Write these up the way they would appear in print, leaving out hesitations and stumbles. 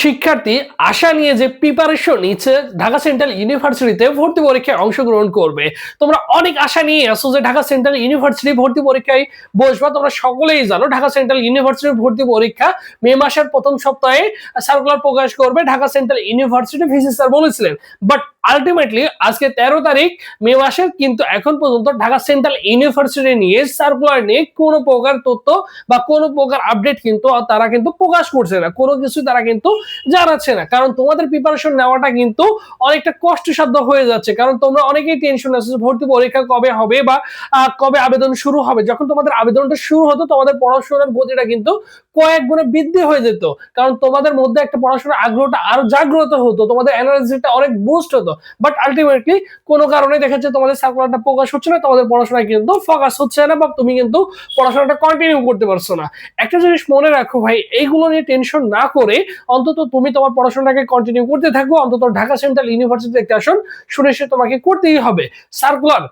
শিক্ষার্থী আশা নিয়ে যে প্রিপারেশন নিচ্ছে ঢাকা সেন্ট্রাল ইউনিভার্সিটিতে ভর্তি পরীক্ষায় অংশগ্রহণ করবে। তোমরা অনেক আশা নিয়ে আসো যে ঢাকা সেন্ট্রাল ইউনিভার্সিটি ভর্তি পরীক্ষায় বসবা। তোমরা সকলেই জানো ঢাকা সেন্ট্রাল ইউনিভার্সিটির ভর্তি পরীক্ষা মে মাসের প্রথম সপ্তাহে সার্কুলার প্রকাশ করবে Dhaka central university VC sir বলেছিলেন। বাট আলটিমেটলি আজকে 13 তারিখ মে মাসের, কিন্তু এখন পর্যন্ত ঢাকা সেন্ট্রাল ইউনিভার্সিটি নিয়ে সার্কুলার নিয়ে কোনো প্রকার তথ্য বা কোনো প্রকার আপডেট কিন্তু তারা কিন্তু প্রকাশ করছে না, কোনো কিছু তারা কিন্তু জানাচ্ছে না। কারণ তোমাদের প্রিপারেশন নেওয়াটা কিন্তু অনেকটা কষ্টসাধ্য হয়ে যাচ্ছে, কারণ তোমরা অনেকেই টেনশন আছে ভর্তি পরীক্ষা কবে হবে বা কবে আবেদন শুরু হবে। যখন তোমাদের আবেদনটা শুরু হতো তোমাদের পড়াশোনার গতিটা কিন্তু কয়েক গুণে বৃদ্ধি হয়ে যেত, কারণ তোমাদের মধ্যে একটা পড়াশোনার আগ্রহটা আরো জাগ্রত হতো, তোমাদের এনার্জিটা অনেক বুস্ট হতো। বাট আলটিমেটলি কোনো কারণে দেখা যাচ্ছে তোমাদের সার্কুলারটা প্রকাশ হচ্ছে না, তোমাদের পড়াশোনায় কিন্তু ফোকাস হচ্ছে না বা তুমি কিন্তু পড়াশোনাটা কন্টিনিউ করতে পারছো না। একটা জিনিস মনে রাখো ভাই, এইগুলো নিয়ে টেনশন না করে অন্তত তুমি তোমার পড়াশোনাটাকে কন্টিনিউ করতে থাকো। অন্তত ঢাকা সেন্ট্রাল ইউনিভার্সিটিতে একটা আসন সুনিশ্চিত তোমাকে করতেই হবে। সার্কুলার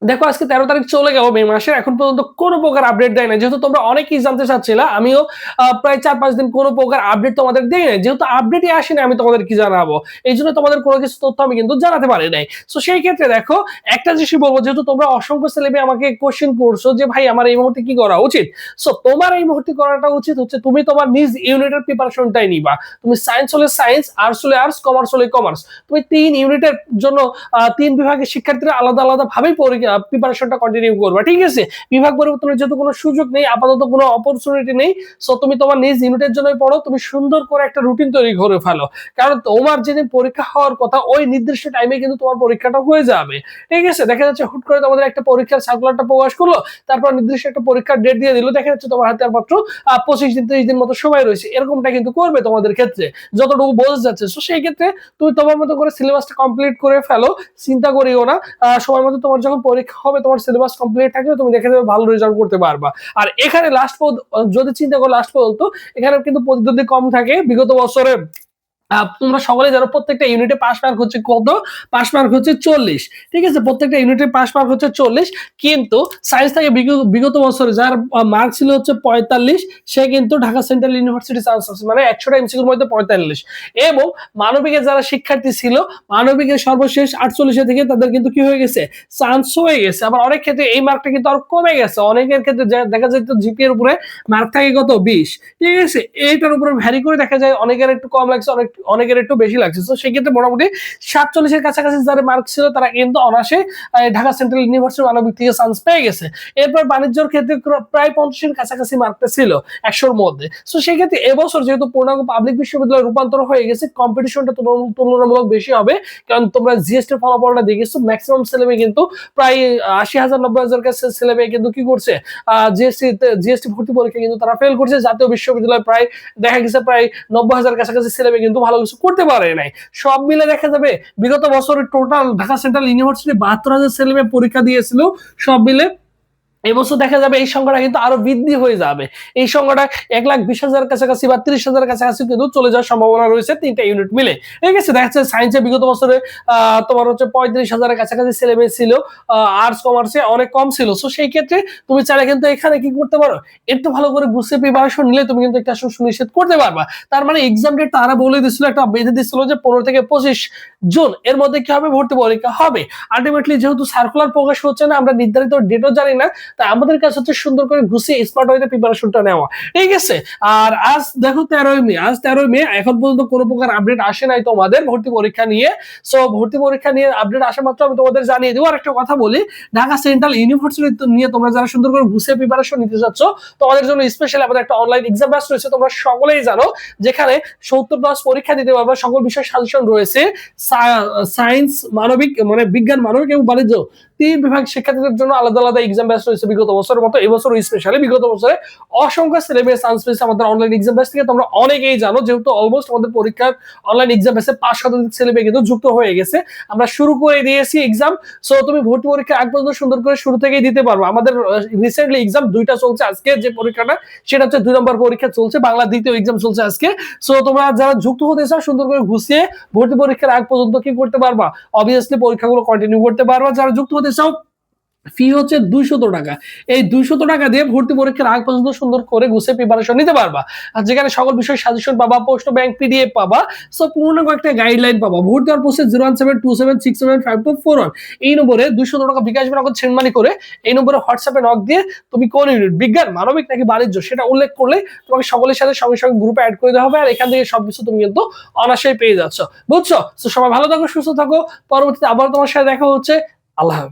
দেখো আজকে 13 তারিখ চলে গেল মে মাসের, এখন পর্যন্ত কোনো প্রকার আপডেট দেয় না। যেহেতু তোমরা অনেকেই জানতে চাচ্ছিলা, আমিও প্রায় 4-5 দিন কোনো প্রকার আপডেট তোমাদের দেই নাই। যেহেতু আপডেটই আসেনি আমি তোমাদের কি জানাবো, এই জন্য তোমাদের কোনো কিছু তথ্য আমি কিন্তু জানাতে পারি নাই। সো সেই ক্ষেত্রে দেখো একটা জিনিস বলবো, যেহেতু তোমরা অসংখ্য ছেলেবে আমাকে কোশ্চেন করছো যে ভাই আমার এই মুহূর্তে কি করা উচিত। সো তোমার এই মুহূর্তে করাটা উচিত হচ্ছে তুমি তোমার নিজ ইউনিটের প্রিপারেশনটাই নিবা। তুমি সায়েন্স হলে সায়েন্স, আর্টস হলে আর্টস, কমার্স হলে কমার্স। তুমি 3 ইউনিটের জন্য 3 বিভাগের শিক্ষার্থীরা আলাদা আলাদা ভাবে প্রিপারেশনটা কন্টিনিউ করবা, ঠিক আছে? বিভাগ পরিবর্তনের যেহেতু কোনো সুযোগ নেই, আপাতত কোনো অপরচুনিটি নেই, সো তুমি তোমার নিজ ইউনিটের জন্যই পড়ো। তুমি সুন্দর করে একটা রুটিন তৈরি করে ফেলো, কারণ তোমার যেদিন পরীক্ষা হওয়ার কথা ওই নির্দিষ্ট টাইমে কিন্তু তোমার পরীক্ষাটা হয়ে যাবে, ঠিক আছে? দেখা যাচ্ছে হুট করে তোমাদের একটা পরীক্ষার সার্কুলারটা প্রকাশ করলো, তারপর নির্দিষ্ট একটা পরীক্ষার ডেট দিয়ে দিল, দেখা যাচ্ছে তোমার হাতে আর মাত্র 25 দিন 30 দিন মতো সময় রয়েছে। এরকমটা কিন্তু করবে তোমাদের ক্ষেত্রে যতটুকু বোঝা যাচ্ছে। সো সেই ক্ষেত্রে তুমি তোমার মতো করে সিলেবাসটা কমপ্লিট করে ফেলো, চিন্তা করিও না। সময় মতো তোমার যখন পরীক্ষা হবে তোমার সিলেবাস কমপ্লিট থাকলে তুমি দেখে যাবে ভালো রেজাল্ট করতে পারবা। আর এখানে লাস্ট যদি চিন্তা করো লাস্ট পর্যন্ত এখানে কিন্তু প্রতিদ্বন্দ্বী কম থাকে। বিগত বছরে তোমরা সকলে জানো প্রত্যেকটা ইউনিটে পাস মার্ক হচ্ছে কত? পাস মার্ক হচ্ছে 40, ঠিক আছে? প্রত্যেকটা ইউনিটে পাস মার্ক হচ্ছে 40, কিন্তু সায়েন্স থেকে বিগত বছরে যার মার্ক ছিল হচ্ছে 45, সে কিন্তু ঢাকা সেন্ট্রাল ইউনিভার্সিটি চান্স আছে, মানে 100টা এমসিকিউর মধ্যে 45। এবং মানবিকের যারা শিক্ষার্থী ছিল, মানবিকের সর্বশেষ 48 থেকে তাদের কিন্তু কি হয়ে গেছে? চান্স হয়ে গেছে। আবার অনেক ক্ষেত্রে এই মার্কটা কিন্তু আরো কমে গেছে। অনেকের ক্ষেত্রে দেখা যায় তো জিপিএ এর উপরে মার্ক থাকে কত? 20, ঠিক আছে? এইটার উপরে ভ্যারি করে দেখা যায় অনেকের একটু কম লাগছে, অনেকের একটু বেশি লাগছে। তো সেক্ষেত্রে মোটামুটি 47 এর কাছাকাছি যারা মার্ক ছিল তারা কিন্তু অনায়াসে ঢাকা সেন্ট্রাল ইউনিভার্সিটি মানবিক থেকে চান্স পেয়ে গেছে। এরপর বাণিজ্যের ক্ষেত্রে প্রায় 50 এর কাছাকাছি মার্কটা ছিল 100-র মধ্যে। সো সেক্ষেত্রে এবছর যেহেতু পূর্ণাঙ্গ পাবলিক বিশ্ববিদ্যালয় রূপান্তর হয়ে গেছে, কম্পিটিশনটা তুলনামূলক বেশি হবে, কারণ তোমরা জিএসটি ফলাফলটা দেখেছো ম্যাক্সিমাম ছেলেমেয়ে কিন্তু প্রায় 80,000-90,000 কাছে ছেলেমেয়ে কিন্তু কি করছে, জিএসটি ভর্তি পরীক্ষা কিন্তু তারা ফেল করছে। জাতীয় বিশ্ববিদ্যালয় প্রায় দেখা গেছে প্রায় 90,000 কাছাকাছি ছেলেমেয়ে কিন্তু ভালো কিছু করতে পারে নাই। সব মিলে দেখা যাবে বিগত বছরের টোটাল ঢাকা সেন্ট্রাল ইউনিভার্সিটি 72,000 ছেলেমেয়ে পরীক্ষা দিয়েছিল। সব মিলে এবছর দেখা যাবে এই সংখ্যাটা কিন্তু আরো বৃদ্ধি হয়ে যাবে। এই সংখ্যাটা 1,20,000 কাছাকাছি বা 30,000 কাছাকাছি কিন্তু চলে যাওয়ার সম্ভাবনা রয়েছে 3টা ইউনিট মিলে, ঠিক আছে? দেখা যাচ্ছে সায়েন্সে বিগত বছরে তোমার হচ্ছে 35,000 কাছাকাছি ছেলেমেয়ে ছিল, আর্টস কমার্সে অনেক কম ছিল। সো সেই ক্ষেত্রে তুমি চাইলে কিন্তু এখানে কি করতে পারো, একটু ভালো করে গুছিয়ে প্রিপারেশন নিলে তুমি কিন্তু একটা আসন সুনিশ্চিত করতে পারবা। তার মানে এক্সাম ডেট তারা বলে দিছিল, একটা বেঁধে দিছিল যে 15 থেকে 25 জুন এর মধ্যে কি হবে, ভর্তি পরীক্ষা হবে। আলটিমেটলি যেহেতু সার্কুলার প্রকাশ হচ্ছে না, আমরা নির্ধারিত ডেটও জানি না, তাই আমাদের কাছে হচ্ছে সুন্দর করে গুছিয়ে স্মার্ট ওয়েতে প্রিপারেশনটা নেওয়া, ঠিক আছে? আর আজ দেখো 13ই মে, আজ 13ই মে, এখন পর্যন্ত কোনো প্রকার আপডেট আসে নাই তোমাদের ভর্তি পরীক্ষা নিয়ে। সো ভর্তি পরীক্ষা নিয়ে আপডেট আসা মাত্র আমি তোমাদের জানিয়ে দেবো। আর একটা কথা বলি, ঢাকা সেন্ট্রাল ইউনিভার্সিটি নিয়ে তোমরা যারা সুন্দর করে গুছিয়ে প্রিপারেশন নিতে যাচ্ছ, তোমাদের জন্য স্পেশালি আমাদের একটা অনলাইন এক্সাম ব্যাচ রয়েছে, তোমরা সকলেই জানো, যেখানে 70+ পরীক্ষা দিতে পারবে। সকল বিষয় সাজেশন রয়েছে, সায়েন্স, মানবিক মানে বিজ্ঞান, মানবিক এবং বাণিজ্য 3 বিভাগ শিক্ষার্থীদের জন্য আলাদা আলাদা এক্সাম ব্যাচ রয়েছে। বিগত বছরের মতো এবছর স্পেশালি বিগত বছরে অসংখ্য ছেলেমেয়ে চান্স পেয়েছে আমাদের অনলাইন এক্সাম ব্যাচ থেকে। তোমরা অনেকেই জানো, যেহেতু অলমোস্ট আমাদের পরীক্ষার অনলাইন এক্সাম ব্যাচে 5 শতাধিক ছেলেমেয়ে কিন্তু যুক্ত হয়ে গেছে। আমরা শুরু করে দিয়েছি এক্সাম। সো তুমি ভর্তি পরীক্ষা আগ পর্যন্ত সুন্দর করে শুরু থেকেই দিতে পারবো। আমাদের রিসেন্টলি এক্সাম 2টা চলছে। আজকে যে পরীক্ষাটা সেটা হচ্ছে 2 নম্বর পরীক্ষা চলছে, বাংলা দ্বিতীয় এক্সাম চলছে আজকে। সো তোমরা যারা যুক্ত হতে চাও সুন্দর করে গুছিয়ে ভর্তি পরীক্ষার আগ পর্যন্ত কি করতে পারবা, অবভিয়াসলি পরীক্ষাগুলো কন্টিনিউ করতে পারবা। যারা যুক্ত হতে চাও ফি হচ্ছে 200 টাকা। এই 200 টাকা দিয়ে ভর্তি পরীক্ষার আগ পর্যন্ত সুন্দর করে গুছিয়ে প্রিপারেশন নিতে পারবা। আর যেখানে সকল বিষয় সাজেশন পাবা, প্রশ্ন ব্যাংক পিডিএফ পাবা। সো পূর্ণাঙ্গ একটা গাইডলাইন পাবা। ভর্তি হওয়ার প্রসেস 01727675241 এই নম্বরে 200 টাকা বিকাশ বা নগদ সেন্ড মানি করে এই নম্বরে হোয়াটসঅ্যাপে নক দিয়ে তুমি কোন ইউনিট বিজ্ঞান, মানবিক নাকি বাণিজ্য সেটা উল্লেখ করলে তোমাকে সকলের সাথে সঙ্গে সঙ্গে গ্রুপে অ্যাড করে দেওয়া হবে। আর এখান থেকে সবকিছু তুমি কিন্তু অনায়াসেই পেয়ে যাচ্ছ। বুঝছো? সো সবাই ভালো থাকো, সুস্থ থাকো। পরবর্তীতে আবার তোমার সাথে দেখা হচ্ছে। আল্লাহ হাফেজ।